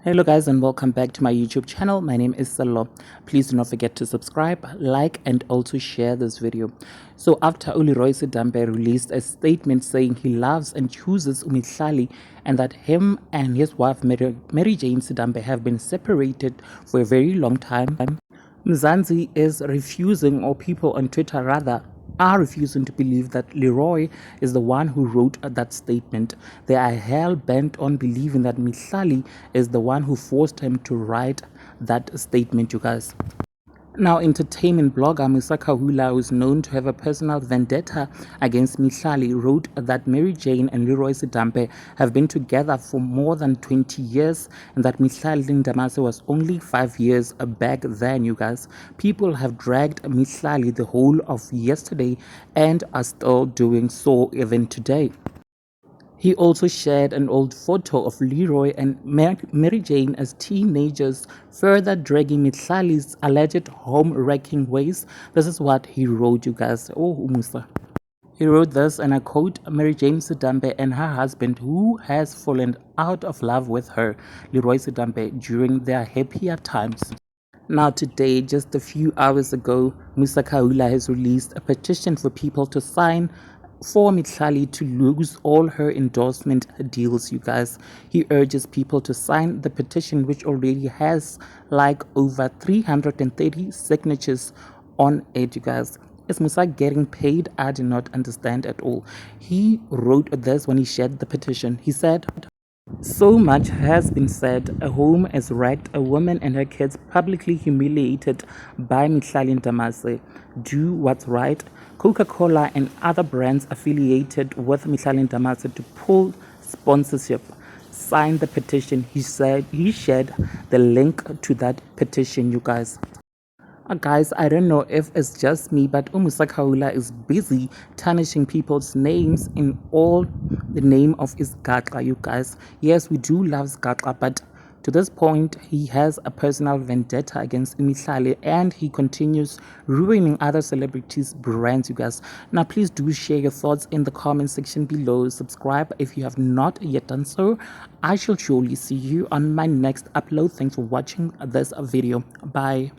Hello guys and welcome back to my YouTube channel. My name is Salo. Please do not forget to subscribe, like and also share this video. So after Leroy Sedambe released a statement saying he loves and chooses Mihlali and that him and his wife Mary Jane Sedambe have been separated for a very long time, Mzansi is refusing, or people on Twitter rather, are refusing to believe that Leroy is the one who wrote that statement. They are hell bent on believing that Mihlali is the one who forced him to write that statement, you guys. Now, entertainment blogger Musa Khawula, who is known to have a personal vendetta against Mihlali, wrote that Mary Jane and Leroy Sedambe have been together for more than 20 years and that Mihlali Ndamase was only 5 years back then, you guys. People have dragged Mihlali the whole of yesterday and are still doing so even today. He also shared an old photo of Leroy and Mary Jane as teenagers, further dragging Mihlali's alleged home-wrecking ways. This is what he wrote, you guys. Oh, Musa. He wrote this, and I quote, Mary Jane Sedambe and her husband, who has fallen out of love with her, Leroy Sedambe, during their happier times. Now today, just a few hours ago, Musa Khawula has released a petition for people to sign for Mihlali to lose all her endorsement deals, you guys. He urges people to sign the petition, which already has like over 330 signatures on it, you guys. Is Musa getting paid? I do not understand at all. He wrote this when he shared the petition. He said, so much has been said. A home is wrecked, a woman and her kids publicly humiliated by Mihlali Ndamase. Do what's right. Coca-Cola and other brands affiliated with Mihlali Ndamase to pull sponsorship. Sign the petition. He said he shared the link to that petition, you guys. Guys, I don't know if it's just me, but Musa Khawula is busy tarnishing people's names in all the name of his Gagla, you guys. Yes, we do love Gagla, but to this point, he has a personal vendetta against Mihlali and he continues ruining other celebrities' brands, you guys. Now, please do share your thoughts in the comment section below. Subscribe if you have not yet done so. I shall surely see you on my next upload. Thanks for watching this video. Bye.